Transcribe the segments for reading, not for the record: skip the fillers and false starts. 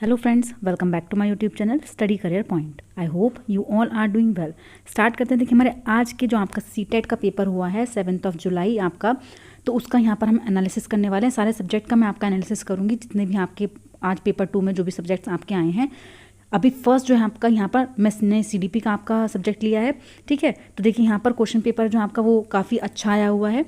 Hello friends, welcome back to my YouTube channel Study Career Point. I hope you all are doing well. Start करते हैं। देखिए, हमारे आज के जो आपका सीटेट का पेपर हुआ है 7 जुलाई आपका, तो उसका यहाँ पर हम एनालिसिस करने वाले हैं। सारे सब्जेक्ट का मैं आपका एनालिसिस करूँगी, जितने भी आपके आज पेपर 2 में जो भी सब्जेक्ट्स आपके आए हैं। अभी फर्स्ट जो है आपका यहाँ पर मैंने CDP का आपका सब्जेक्ट लिया है, ठीक है। तो देखिए यहाँ पर क्वेश्चन पेपर जो आपका वो काफ़ी अच्छा आया हुआ है।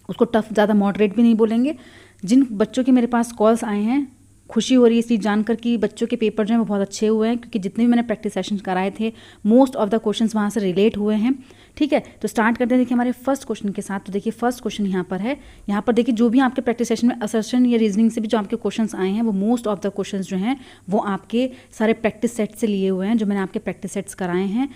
उसको टफ ज़्यादा मॉडरेट भी नहीं बोलेंगे। जिन बच्चों के मेरे पास कॉल्स आए हैं, खुशी हो रही है इस चीज़ जानकर कि बच्चों के पेपर जो हैं वो बहुत अच्छे हुए हैं, क्योंकि जितने भी मैंने प्रैक्टिस सेशन कराए थे मोस्ट ऑफ द क्वेश्चंस वहाँ से रिलेट हुए हैं, ठीक है। तो स्टार्ट करते हैं देखिए हमारे फर्स्ट क्वेश्चन के साथ। तो देखिए फर्स्ट क्वेश्चन यहाँ पर है। यहाँ पर देखिए जो भी आपके प्रैक्टिस सेशन में असर्शन या रीजनिंग से भी जो आपके क्वेश्चंस आए हैं वो मोस्ट ऑफ द क्वेश्चंस जो हैं वो आपके सारे प्रैक्टिस सेट से लिए हुए हैं, जो मैंने आपके प्रैक्टिस सेट्स कराए हैं।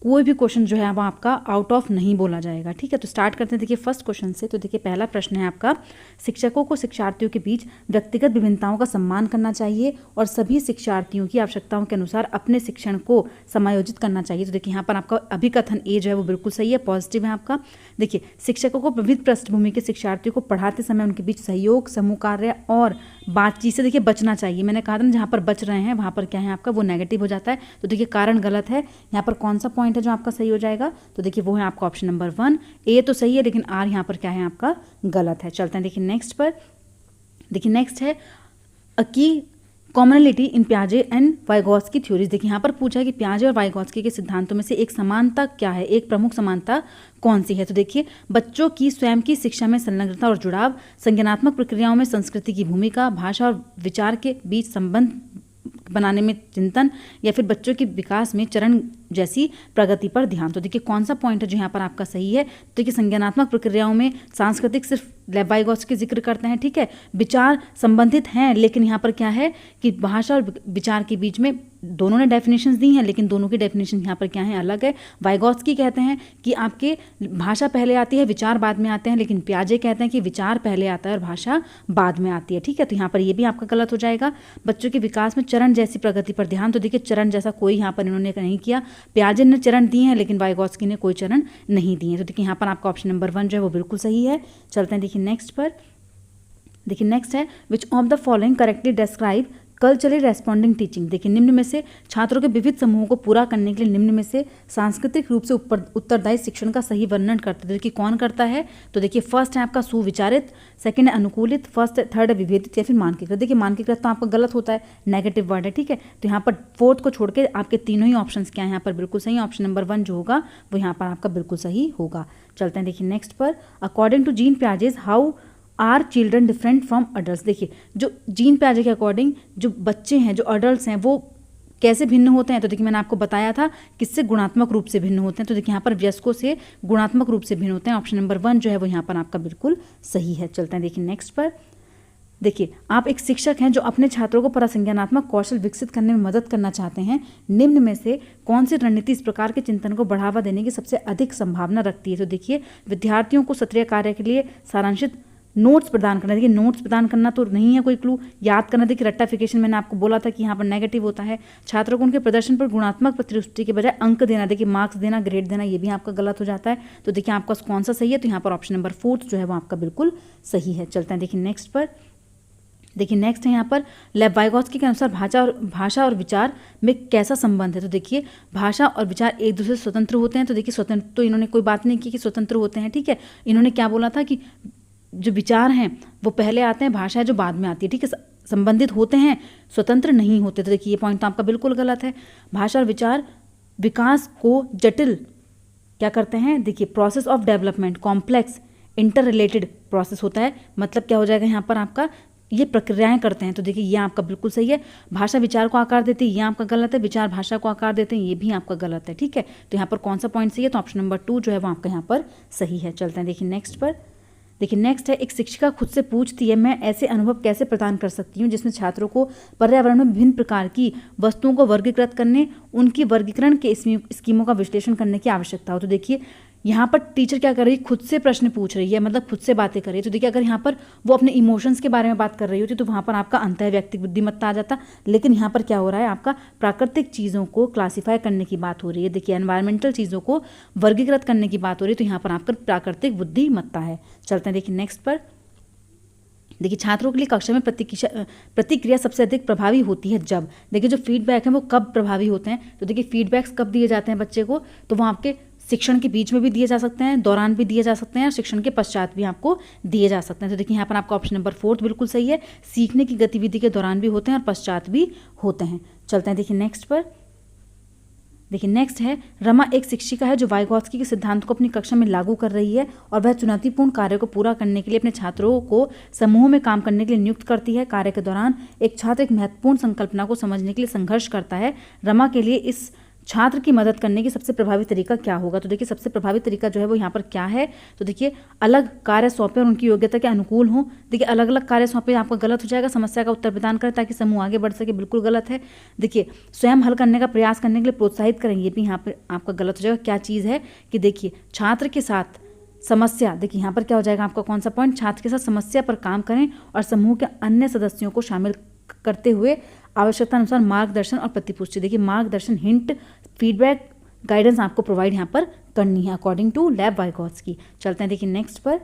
कोई भी क्वेश्चन जो है वो आपका आउट ऑफ नहीं बोला जाएगा, ठीक है। तो स्टार्ट करते हैं देखिए फर्स्ट क्वेश्चन से। तो देखिए पहला प्रश्न है आपका, शिक्षकों को शिक्षार्थियों के बीच व्यक्तिगत विभिन्नताओं का सम्मान करना चाहिए और सभी शिक्षार्थियों की आवश्यकताओं के अनुसार अपने शिक्षण को समायोजित करना चाहिए। तो देखिए यहाँ पर आपका अभिकथन ए जो है वो बिल्कुल सही है, पॉजिटिव है आपका। देखिए शिक्षकों को विविध पृष्ठभूमि के शिक्षार्थियों को पढ़ाते समय उनके बीच सहयोग, समूह कार्य और बातचीत से देखिए बचना चाहिए। मैंने कहा था ना, जहाँ पर बच रहे हैं वहाँ पर क्या है आपका वो नेगेटिव हो जाता है। तो देखिए कारण गलत है। यहाँ पर कौन सा पॉइंट है जो आपका सही हो जाएगा? तो देखिए वो है आपका ऑप्शन नंबर 1। ए तो सही है, लेकिन आर यहाँ पर क्या है आपका गलत है। चलते हैं देखिए नेक्स्ट पर। देखिए नेक्स्ट है अ की कॉमनलिटी इन पियाजे एंड वाइगॉत्स्की थ्योरीज। देखिए यहाँ पर पूछा है कि पियाजे और वाइगॉत्स्की के सिद्धांतों में से एक समानता क्या है, एक प्रमुख समानता कौन सी है? तो देखिए बच्चों की स्वयं की शिक्षा में संलग्नता और जुड़ाव, संज्ञानात्मक प्रक्रियाओं में संस्कृति की भूमिका, भाषा और विचार के बीच संबंध बनाने में चिंतन, या फिर बच्चों के विकास में चरण जैसी प्रगति पर ध्यान। तो देखिए कौन सा पॉइंट है जो यहाँ पर आपका सही है? तो देखिए संज्ञानात्मक प्रक्रियाओं में सांस्कृतिक सिर्फ वाइगॉत्स्की जिक्र करते हैं, ठीक है। विचार संबंधित हैं, लेकिन यहाँ पर क्या है कि भाषा और विचार के बीच में दोनों ने डेफिनेशंस दी हैं, लेकिन दोनों की डेफिनेशन यहाँ पर क्या है अलग है। वाइगॉत्स्की कहते हैं कि आपके भाषा पहले आती है, विचार बाद में आते हैं, लेकिन पियाजे कहते हैं कि विचार पहले आता है और भाषा बाद में आती है, ठीक है। तो यहाँ पर ये भी आपका गलत हो जाएगा। बच्चों के विकास में चरण जैसी प्रगति पर ध्यान। तो देखिए चरण जैसा कोई यहाँ पर इन्होंने नहीं किया। पियाजे ने चरण दिए हैं, लेकिन वाइगॉत्स्की ने कोई चरण नहीं दिए हैं। तो देखिए यहाँ पर आपका ऑप्शन नंबर 1 जो है वो बिल्कुल सही है। चलते हैं देखिए नेक्स्ट पर। देखिए नेक्स्ट है which of the following correctly describe culturally responding teaching. देखिए निम्न में से छात्रों के विविध समूहों को पूरा करने के लिए निम्न में से सांस्कृतिक रूप से उत्तरदायी शिक्षण का सही वर्णन करते हैं। देखिए कौन करता है? तो देखिए फर्स्ट है आपका सुविचारित, सेकंड है अनुकूलित, थर्ड है विभेदित, या फिर मानकीकृत। देखिए मानकीकृत तो आपका गलत होता है, नेगेटिव वर्ड है, ठीक है। तो यहाँ पर फोर्थ को छोड़ के आपके तीनों ही ऑप्शन क्या है यहाँ पर बिल्कुल सही। ऑप्शन नंबर 1 जो होगा वो यहाँ पर आपका बिल्कुल सही होगा। चलते हैं देखिए नेक्स्ट पर। अकॉर्डिंग टू जीन पियाजे how are children different from adult. देखिए जो जीन पियाजे के अकॉर्डिंग जो बच्चे हैं, जो अडल्ट हैं, वो कैसे भिन्न होते हैं? तो देखिए मैंने आपको बताया था किससे गुणात्मक रूप से भिन्न होते हैं। तो देखिए यहाँ पर वयस्कों से गुणात्मक रूप से भिन्न होते हैं। ऑप्शन नंबर 1 जो है वो यहाँ पर आपका बिल्कुल सही है। चलते हैं देखिए नेक्स्ट पर। देखिए आप एक शिक्षक हैं जो अपने छात्रों को परासंज्ञानात्मक कौशल विकसित करने में मदद करना चाहते हैं। निम्न में से कौन सी रणनीति इस प्रकार के चिंतन को बढ़ावा देने की सबसे अधिक संभावना रखती है? तो देखिए विद्यार्थियों को सत्रीय कार्य के लिए सारांशित नोट्स प्रदान करना। देखिए नोट्स प्रदान करना तो नहीं है कोई क्लू, याद करना। देखिए रट्टाफिकेशन मैंने आपको बोला था कि यहाँ पर नेगेटिव होता है। छात्रों को उनके प्रदर्शन पर गुणात्मक प्रतिष्ठि के बजाय अंक देना, देखिए मार्क्स देना, ग्रेड देना, ये भी आपका गलत हो जाता है। तो देखिए आपका कौन सा सही है? तो यहाँ पर ऑप्शन नंबर 4 जो है वो आपका बिल्कुल सही है। चलते हैं देखिए नेक्स्ट पर। देखिए नेक्स्ट है यहाँ पर वाइगॉत्स्की के अनुसार भाषा और विचार में कैसा संबंध है? तो देखिए भाषा और विचार एक दूसरे से स्वतंत्र होते हैं। तो देखिए स्वतंत्र तो इन्होंने कोई बात नहीं की कि स्वतंत्र होते हैं, ठीक है। इन्होंने क्या बोला था कि जो विचार हैं वो पहले आते हैं, भाषा है जो बाद में आती है, ठीक है। संबंधित होते हैं, स्वतंत्र नहीं होते। तो देखिए ये पॉइंट तो आपका बिल्कुल गलत है। भाषा और विचार विकास को जटिल क्या करते हैं? देखिए process of development, complex inter related process होता है। मतलब क्या हो जाएगा यहाँ पर आपका, ये प्रक्रियाएं करते हैं। तो देखिए ये आपका बिल्कुल सही है। भाषा विचार को आकार देती है, ये आपका गलत है। विचार भाषा को आकार देते हैं, ये भी आपका गलत है, ठीक है। तो यहाँ पर कौन सा पॉइंट सही है? तो ऑप्शन नंबर 2 जो है वो आपका यहाँ पर सही है। चलते हैं देखिए नेक्स्ट पर। देखिए नेक्स्ट है एक शिक्षिका खुद से पूछती है, मैं ऐसे अनुभव कैसे प्रदान कर सकती हूँ जिसमें छात्रों को पर्यावरण में विभिन्न प्रकार की वस्तुओं को वर्गीकृत करने, उनकी वर्गीकरण के स्कीमों का विश्लेषण करने की आवश्यकता हो। तो देखिए यहाँ पर टीचर क्या कर रही है? खुद से प्रश्न पूछ रही है, मतलब खुद से बातें कर रही है। तो देखिए अगर यहाँ पर वो अपने इमोशंस के बारे में बात कर रही होती तो वहाँ पर आपका अंतः व्यक्तिगत बुद्धिमत्ता आ जाता, लेकिन यहाँ पर क्या हो रहा है? आपका प्राकृतिक चीज़ों को क्लासीफाई करने की बात हो रही है। देखिए एनवायरमेंटल चीज़ों को वर्गीकृत करने की बात हो रही है, तो यहाँ पर आपका प्राकृतिक बुद्धिमत्ता है। चलते हैं देखिए नेक्स्ट पर। देखिए छात्रों के लिए कक्षा में प्रतिक्रिया सबसे अधिक प्रभावी होती है जब, देखिए जो फीडबैक है वो कब प्रभावी होते हैं, तो देखिए फीडबैक्स कब दिए जाते हैं बच्चे को, तो वो आपके शिक्षण के बीच में भी दिए जा सकते हैं, दौरान भी दिए जा सकते हैं और शिक्षण के पश्चात भी आपको दिए जा सकते हैं। तो देखिए यहाँ पर आपका ऑप्शन नंबर 4 बिल्कुल सही है, सीखने की गतिविधि के दौरान भी होते हैं और पश्चात भी होते हैं। चलते हैं देखिए नेक्स्ट पर। देखिए नेक्स्ट है, रमा एक शिक्षिका है जो वाइगॉत्स्की के सिद्धांत को अपनी कक्षा में लागू कर रही है और वह चुनौतीपूर्ण कार्य को पूरा करने के लिए अपने छात्रों को समूह में काम करने के लिए नियुक्त करती है। कार्य के दौरान एक छात्र एक महत्वपूर्ण संकल्पना को समझने के लिए संघर्ष करता है। रमा के लिए इस छात्र की मदद करने की सबसे प्रभावी तरीका क्या होगा, तो देखिए सबसे प्रभावी तरीका जो है वो यहाँ पर क्या है, तो देखिए अलग कार्य सौंपे और उनकी योग्यता के अनुकूल हों। देखिए अलग अलग कार्य सौंपे आपका गलत हो जाएगा, समस्या का उत्तर प्रदान करें ताकि समूह आगे बढ़ सके, बिल्कुल गलत है। देखिए स्वयं हल करने का प्रयास करने के लिए प्रोत्साहित करें, ये भी यहाँ पर आपका गलत हो जाएगा। क्या चीज़ है कि देखिए छात्र के साथ समस्या, देखिए यहाँ पर क्या हो जाएगा आपका कौन सा पॉइंट, छात्र के साथ समस्या पर काम करें और समूह के अन्य सदस्यों को शामिल करते हुए आवश्यकता अनुसार मार्गदर्शन और प्रतिपुष्टि, देखिए मार्गदर्शन, हिंट, फीडबैक, गाइडेंस आपको प्रोवाइड यहाँ पर करनी है अकॉर्डिंग टू लेव वाइगॉत्स्की। चलते हैं देखिए नेक्स्ट पर।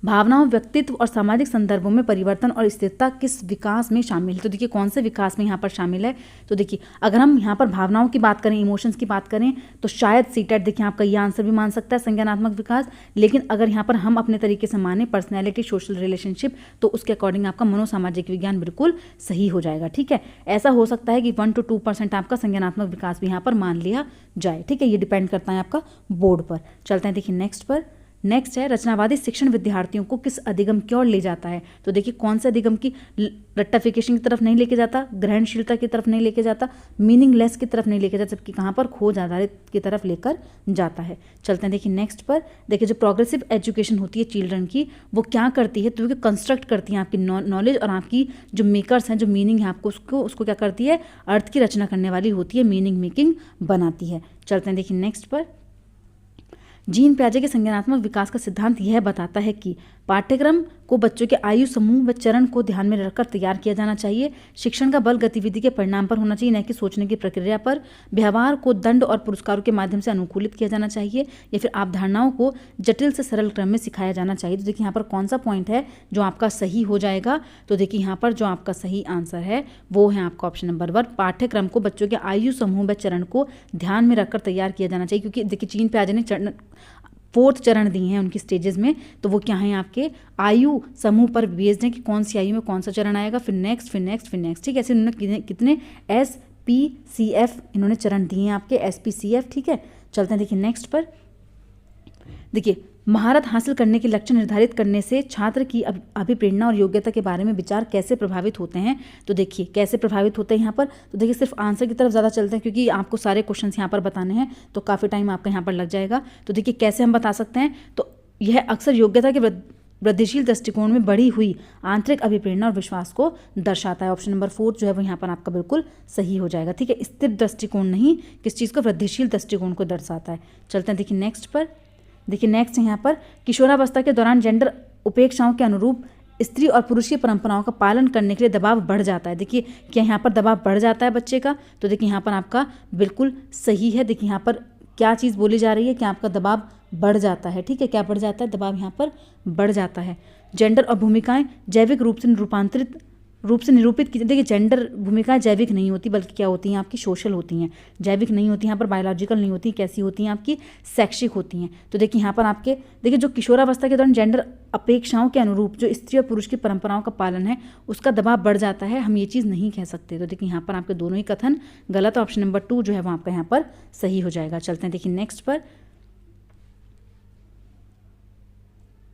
भावनाओं, व्यक्तित्व और सामाजिक संदर्भों में परिवर्तन और स्थिरता किस विकास में शामिल है, तो देखिए कौन से विकास में यहाँ पर शामिल है, तो देखिए अगर हम यहाँ पर भावनाओं की बात करें, इमोशंस की बात करें, तो शायद सीटेट देखिए आपका ये आंसर भी मान सकता है संज्ञानात्मक विकास। लेकिन अगर यहाँ पर हम अपने तरीके से माने पर्सनैलिटी, सोशल रिलेशनशिप, तो उसके अकॉर्डिंग आपका मनोसामाजिक विज्ञान बिल्कुल सही हो जाएगा। ठीक है, ऐसा हो सकता है कि 1 to 2% आपका संज्ञानात्मक विकास भी यहाँ पर मान लिया जाए। ठीक है, ये डिपेंड करता है आपका बोर्ड पर। चलते हैं देखिए नेक्स्ट पर। नेक्स्ट है, रचनावादी शिक्षण विद्यार्थियों को किस अधिगम की ओर ले जाता है, तो देखिए कौन से अधिगम की, रट्टाफिकेशन की तरफ नहीं लेके जाता, ग्रहणशीलता की तरफ नहीं लेके जाता, मीनिंगलेस की तरफ नहीं लेके जाता, जबकि कहाँ पर खोज आधारित की तरफ लेकर जाता है। चलते हैं देखिए नेक्स्ट पर। देखिए जो प्रोग्रेसिव एजुकेशन होती है चिल्ड्रन की, वो क्या करती है, तो वो कंस्ट्रक्ट करती है आपकी नॉलेज और आपकी जो मेकर्स हैं, जो मीनिंग है आपको उसको क्या करती है, अर्थ की रचना करने वाली होती है, मीनिंग मेकिंग बनाती है। चलते हैं देखिए नेक्स्ट पर। जीन पियाजे के संज्ञानात्मक विकास का सिद्धांत यह बताता है कि पाठ्यक्रम को बच्चों के आयु समूह व चरण को ध्यान में रखकर तैयार किया जाना चाहिए। शिक्षण का बल गतिविधि के परिणाम पर होना चाहिए, न कि सोचने की प्रक्रिया पर। व्यवहार को दंड और पुरस्कारों के माध्यम से अनुकूलित किया जाना चाहिए, या फिर अवधारणाओं को जटिल से सरल क्रम में सिखाया जाना चाहिए। तो देखिए यहाँ पर कौन सा पॉइंट है जो आपका सही हो जाएगा, तो देखिए यहाँ पर जो आपका सही आंसर है वो है आपका ऑप्शन नंबर 1, पाठ्यक्रम को बच्चों के आयु समूह व चरण को ध्यान में रखकर तैयार किया जाना चाहिए। क्योंकि देखिए जीन पियाजे ने 4th चरण दिए हैं उनकी स्टेजेस में, तो वो क्या है आपके आयु समूह पर बेस्ड है कि कौन सी आयु में कौन सा चरण आएगा, फिर नेक्स्ट, फिर नेक्स्ट, फिर नेक्स्ट। ठीक है, ऐसे उन्होंने कितने SPCF इन्होंने चरण दिए हैं आपके SPCF। ठीक है, चलते हैं देखिए नेक्स्ट पर। देखिए महारत हासिल करने के लक्ष्य निर्धारित करने से छात्र की अभिप्रेरणा और योग्यता के बारे में विचार कैसे प्रभावित होते हैं, तो देखिए कैसे प्रभावित होते हैं यहाँ पर, तो देखिए सिर्फ आंसर की तरफ ज़्यादा चलते हैं क्योंकि आपको सारे क्वेश्चंस यहाँ पर बताने हैं तो काफ़ी टाइम आपका यहाँ पर लग जाएगा। तो देखिए कैसे हम बता सकते हैं, तो यह अक्सर योग्यता के वृद्धिशील दृष्टिकोण में बढ़ी हुई आंतरिक अभिप्रेरणा और विश्वास को दर्शाता है। ऑप्शन नंबर 4 जो है वो यहाँ पर आपका बिल्कुल सही हो जाएगा। ठीक है, स्थिर दृष्टिकोण नहीं, किस चीज़ को, वृद्धिशील दृष्टिकोण को दर्शाता है। चलते हैं देखिए नेक्स्ट पर। देखिए नेक्स्ट है यहाँ पर, किशोरावस्था के दौरान जेंडर उपेक्षाओं के अनुरूप स्त्री और पुरुष की परंपराओं का पालन करने के लिए दबाव बढ़ जाता है। देखिए क्या यहाँ पर दबाव बढ़ जाता है बच्चे का, तो देखिए यहाँ पर आपका बिल्कुल सही है। देखिए यहाँ पर क्या चीज़ बोली जा रही है कि आपका दबाव बढ़ जाता है। ठीक है, क्या बढ़ जाता है, दबाव यहाँ पर बढ़ जाता है। जेंडर और भूमिकाएं जैविक रूप से निरूपित की, देखिए जेंडर भूमिकाएं जैविक नहीं होती बल्कि क्या होती हैं आपकी सोशल होती हैं, जैविक नहीं होती यहाँ पर, बायोलॉजिकल नहीं होती, कैसी होती हैं आपकी शैक्षिक होती हैं। तो देखिए यहाँ पर आपके देखिए जो किशोरावस्था के दौरान जेंडर अपेक्षाओं के अनुरूप जो स्त्री और पुरुष की परंपराओं का पालन है उसका दबाव बढ़ जाता है, हम ये चीज़ नहीं कह सकते। तो देखिए यहाँ पर आपके दोनों ही कथन गलत, ऑप्शन नंबर 2 जो है वो आपका यहाँ पर सही हो जाएगा। चलते हैं देखिए नेक्स्ट पर।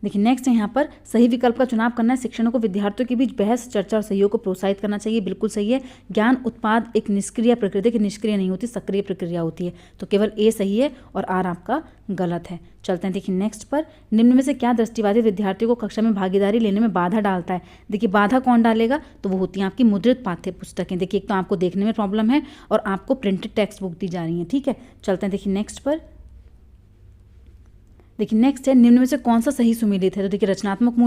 देखिए नेक्स्ट है यहाँ पर, सही विकल्प का चुनाव करना है। शिक्षकों को विद्यार्थियों के बीच बहस, चर्चा और सहयोग को प्रोत्साहित करना चाहिए, बिल्कुल सही है। ज्ञान उत्पाद एक निष्क्रिय प्रक्रिया, देखिए निष्क्रिय नहीं होती, सक्रिय प्रक्रिया होती है, तो केवल ए सही है और आर आपका गलत है। चलते हैं देखिए नेक्स्ट पर। निम्न में से क्या दृष्टिवादी विद्यार्थियों को कक्षा में भागीदारी लेने में बाधा डालता है, देखिए बाधा कौन डालेगा, तो वो होती है आपकी मुद्रित पाठ्य पुस्तकें। देखिए एक तो आपको देखने में प्रॉब्लम है और आपको प्रिंटेड टेक्स्ट बुक दी जा रही है। ठीक है, चलते हैं देखिए नेक्स्ट पर। देखिए नेक्स्ट है, निम्न में से कौन सा सही सुमेलित है, तो देखिए रचनात्मक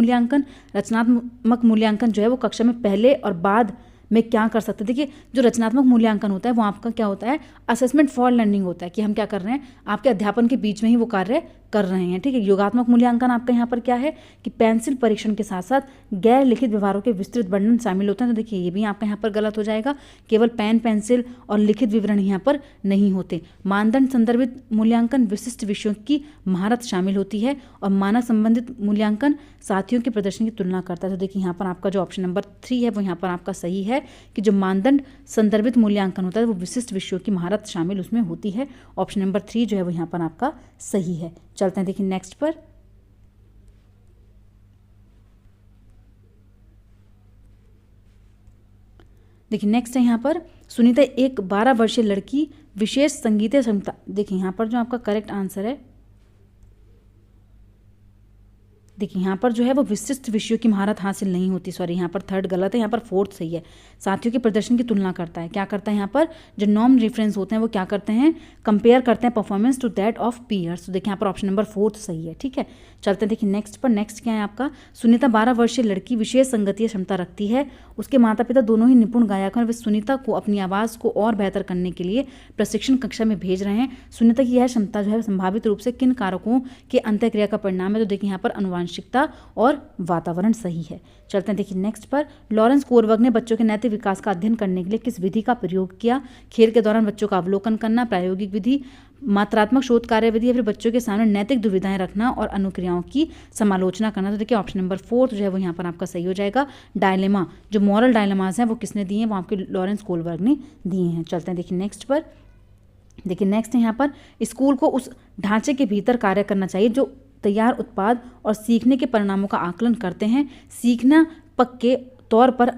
मूल्यांकन जो है वो कक्षा में पहले और बाद में क्या कर सकते हैं। देखिए जो रचनात्मक मूल्यांकन होता है वो आपका क्या होता है, असेसमेंट फॉर लर्निंग होता है कि हम क्या कर रहे हैं, आपके अध्यापन के बीच में ही वो कार्य कर रहे हैं। ठीक है, योगात्मक मूल्यांकन आपका यहाँ पर क्या है कि पेंसिल परीक्षण के साथ साथ गैर लिखित व्यवहारों के विस्तृत वर्णन शामिल होते हैं। तो देखिए ये भी आपका यहाँ पर गलत हो जाएगा, केवल पेन पेंसिल और लिखित विवरण यहाँ पर नहीं होते। मानदंड संदर्भित मूल्यांकन विशिष्ट विषयों की महारत शामिल होती है और मानक संबंधित मूल्यांकन साथियों के प्रदर्शन की तुलना करता है। तो देखिए यहाँ पर आपका जो ऑप्शन नंबर 3 है वो यहाँ पर आपका सही है कि जो मानदंड संदर्भित मूल्यांकन होता है वो विशिष्ट विषयों की महारत शामिल उसमें होती है। ऑप्शन नंबर 3 जो है वो यहाँ पर आपका सही है। चलते हैं देखिए नेक्स्ट पर। देखिए नेक्स्ट है यहाँ पर सुनीता एक 12 वर्षीय लड़की विशेष संगीतीय क्षमता। देखिए यहाँ पर जो आपका करेक्ट आंसर है, देखिए यहाँ पर जो है वो विशिष्ट विषयों की महारत हासिल नहीं होती, सॉरी यहाँ पर थर्ड गलत है, यहाँ पर फोर्थ सही है। साथियों के प्रदर्शन की तुलना करता है, क्या करता है यहाँ पर जो नॉर्म रेफरेंस होते हैं वो क्या करते हैं, कंपेयर करते हैं performance to that of peers. तो देखिए यहाँ पर ऑप्शन नंबर 4 सही है। ठीक है, चलते हैं देखिए नेक्स्ट पर। नेक्स्ट क्या है आपका, सुनीता 12 वर्षीय लड़की विशेष संगीतीय क्षमता रखती है, उसके माता पिता दोनों ही निपुण गायक हैं और वे सुनीता को अपनी आवाज़ को और बेहतर करने के लिए प्रशिक्षण कक्षा में भेज रहे हैं। सुनीता की यह क्षमता जो है संभावित रूप से किन कारकों के अंतःक्रिया का परिणाम है। तो देखिए यहाँ पर अनुवांशिकता और वातावरण सही है। चलते हैं देखिए नेक्स्ट पर। लॉरेंस कोरबर्ग ने बच्चों के नैतिक विकास का अध्ययन करने के लिए किस विधि का प्रयोग किया। खेल के दौरान बच्चों का अवलोकन करना, प्रायोगिक विधि, मात्रात्मक शोध कार्य विधि या फिर बच्चों के सामने नैतिक दुविधाएं रखना और अनुक्रियाओं की समालोचना करना। तो देखिए ऑप्शन नंबर 4 जो है वो यहाँ पर आपका सही हो जाएगा। डायलेमा, जो मॉरल डायलेमाज हैं वो किसने दिए हैं, वो आपके लॉरेंस कोरबर्ग ने दिए हैं। चलते हैं देखिए नेक्स्ट पर। देखिए नेक्स्ट है यहाँ पर स्कूल को उस ढांचे के भीतर कार्य करना चाहिए जो तैयार उत्पाद और सीखने के परिणामों का आकलन करते हैं। सीखना पक्के तौर पर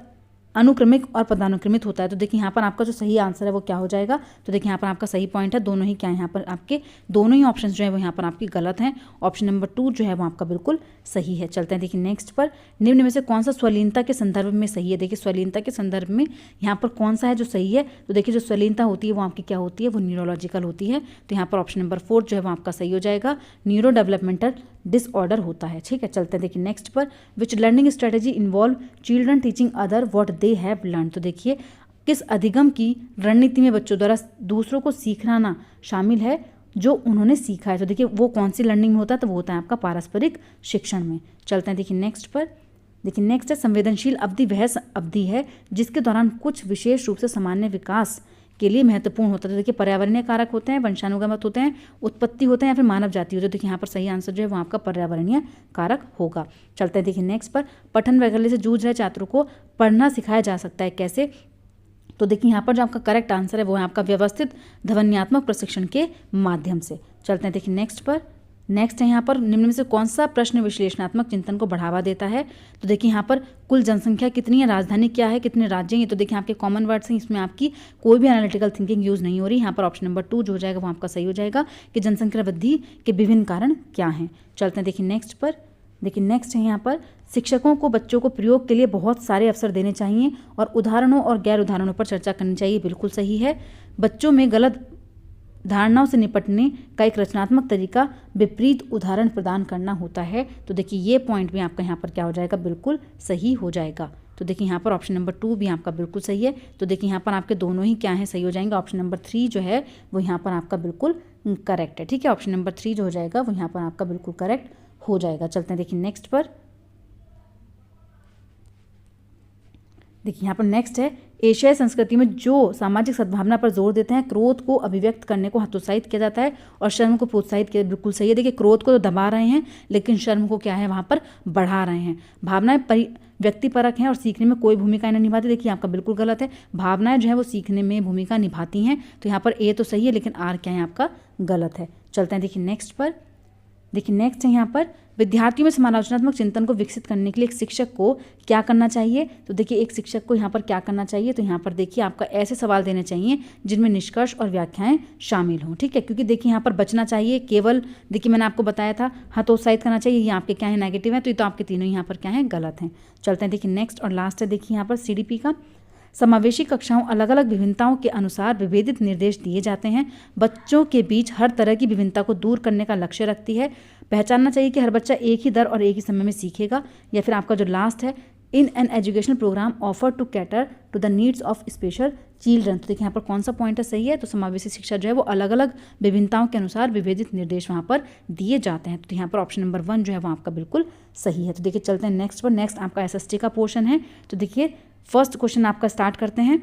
अनुक्रमिक और पदानुक्रमित होता है। तो देखिए यहाँ पर आपका जो सही आंसर है वो क्या हो जाएगा। तो देखिए यहाँ पर आपका सही पॉइंट है, दोनों ही क्या है यहाँ पर आपके दोनों ही ऑप्शन जो है वो यहाँ पर आपकी गलत हैं। ऑप्शन नंबर 2 जो है वो आपका बिल्कुल सही है। चलते हैं देखिए नेक्स्ट पर। निम्न में से कौन सा स्वलीनता के संदर्भ में सही है। देखिए स्वलीनता के संदर्भ में यहाँ पर कौन सा है जो सही है। तो देखिए जो स्वलीनता होती है वो आपकी क्या होती है, वो न्यूरोलॉजिकल होती है। तो यहाँ पर ऑप्शन नंबर 4 जो है वो आपका सही हो जाएगा, न्यूरो डेवलपमेंटल डिसऑर्डर होता है। ठीक है, चलते हैं देखिए नेक्स्ट पर। Which learning strategy involve children teaching other what they have learn. तो देखिए किस अधिगम की रणनीति में बच्चों द्वारा दूसरों को सीखना शामिल है जो उन्होंने सीखा है। तो देखिए वो कौन सी लर्निंग में होता है, तो वो होता है आपका पारस्परिक शिक्षण में। चलते हैं देखिए नेक्स्ट पर। देखिए नेक्स्ट है संवेदनशील अवधि वह अवधि है जिसके दौरान कुछ विशेष रूप से सामान्य विकास के लिए महत्वपूर्ण होता है। तो देखिए पर्यावरणीय कारक होते हैं, वंशानुगमत होते हैं, उत्पत्ति होते हैं या फिर मानव जाति होती है। तो देखिए यहाँ पर सही आंसर जो है वो आपका पर्यावरणीय कारक होगा। चलते हैं देखिए नेक्स्ट पर। पठन वैकल्य से जूझ रहे छात्रों को पढ़ना सिखाया जा सकता है कैसे। तो देखिए यहाँ पर जो आपका करेक्ट आंसर है वो है आपका व्यवस्थित ध्वन्यात्मक प्रशिक्षण के माध्यम से। चलते हैं देखिए नेक्स्ट पर। नेक्स्ट है यहाँ पर निम्न में से कौन सा प्रश्न विश्लेषणात्मक चिंतन को बढ़ावा देता है। तो देखिए यहाँ पर कुल जनसंख्या कितनी है, राजधानी क्या है, कितने राज्य हैं। तो देखिए आपके कॉमन वर्ड्स हैं, इसमें आपकी कोई भी एनालिटिकल थिंकिंग यूज़ नहीं हो रही। यहाँ पर ऑप्शन नंबर 2 जो हो जाएगा वो आपका सही हो जाएगा कि जनसंख्या वृद्धि के विभिन्न कारण क्या हैं। चलते हैं देखिए नेक्स्ट पर। देखिए नेक्स्ट है यहाँ पर शिक्षकों को बच्चों को प्रयोग के लिए बहुत सारे अवसर देने चाहिए और उदाहरणों और गैर उदाहरणों पर चर्चा करनी चाहिए। बिल्कुल सही है। बच्चों में गलत धारणाओं से निपटने का एक रचनात्मक तरीका विपरीत उदाहरण प्रदान करना होता है। तो देखिए ये पॉइंट भी आपका यहाँ पर क्या हो जाएगा, बिल्कुल सही हो जाएगा। तो देखिए यहाँ पर ऑप्शन नंबर 2 भी आपका बिल्कुल सही है। तो देखिए यहाँ पर आपके दोनों ही क्या है, सही हो जाएंगे। ऑप्शन नंबर 3 जो है वो यहाँ पर आपका बिल्कुल करेक्ट है। ठीक है, ऑप्शन नंबर 3 जो हो जाएगा वो यहाँ पर आपका बिल्कुल करेक्ट हो जाएगा। चलते हैं देखिए नेक्स्ट पर। देखिए यहाँ पर नेक्स्ट है एशियाई संस्कृति में जो सामाजिक सद्भावना पर जोर देते हैं, क्रोध को अभिव्यक्त करने को हतोत्साहित किया जाता है और शर्म को प्रोत्साहित किया। बिल्कुल सही है। देखिए क्रोध को तो दबा रहे हैं लेकिन शर्म को क्या है वहाँ पर बढ़ा रहे हैं। भावनाएं व्यक्तिपरक हैं और सीखने में कोई भूमिका नहीं निभाती। देखिए आपका बिल्कुल गलत है, भावनाएं जो है वो सीखने में भूमिका निभाती हैं। तो यहाँ पर ए तो सही है लेकिन आर क्या है आपका गलत है। चलते हैं देखिए नेक्स्ट पर। देखिए नेक्स्ट है यहाँ पर विद्यार्थियों में समालोचनात्मक चिंतन को विकसित करने के लिए एक शिक्षक को क्या करना चाहिए। तो देखिए एक शिक्षक को यहाँ पर क्या करना चाहिए, तो यहाँ पर देखिए आपका ऐसे सवाल देने चाहिए जिनमें निष्कर्ष और व्याख्याएं शामिल हों। ठीक है, क्योंकि देखिए यहाँ पर बचना चाहिए केवल, देखिए मैंने आपको बताया था हतोत्साहित करना चाहिए, ये आपके क्या है नेगेटिव है, तो ये तो आपके तीनों यहाँ पर क्या है गलत हैं। चलते हैं देखिए नेक्स्ट और लास्ट है देखिए यहाँ पर CDP का। समावेशी कक्षाओं अलग अलग विभिन्नताओं के अनुसार विभेदित निर्देश दिए जाते हैं। बच्चों के बीच हर तरह की विभिन्नता को दूर करने का लक्ष्य रखती है। पहचानना चाहिए कि हर बच्चा एक ही दर और एक ही समय में सीखेगा। या फिर आपका जो लास्ट है in an educational program offer to cater to the needs of special children. तो देखिए यहाँ पर कौन सा पॉइंट है सही है, तो समावेशी शिक्षा जो है वो अलग अलग विभिन्नताओं के अनुसार विभेदित निर्देश वहाँ पर दिए जाते हैं। तो यहाँ पर ऑप्शन नंबर 1 जो है वो आपका बिल्कुल सही है। तो देखिए चलते हैं नेक्स्ट पर। नेक्स्ट आपका SST का पोर्शन है। तो देखिए फर्स्ट क्वेश्चन आपका स्टार्ट करते हैं।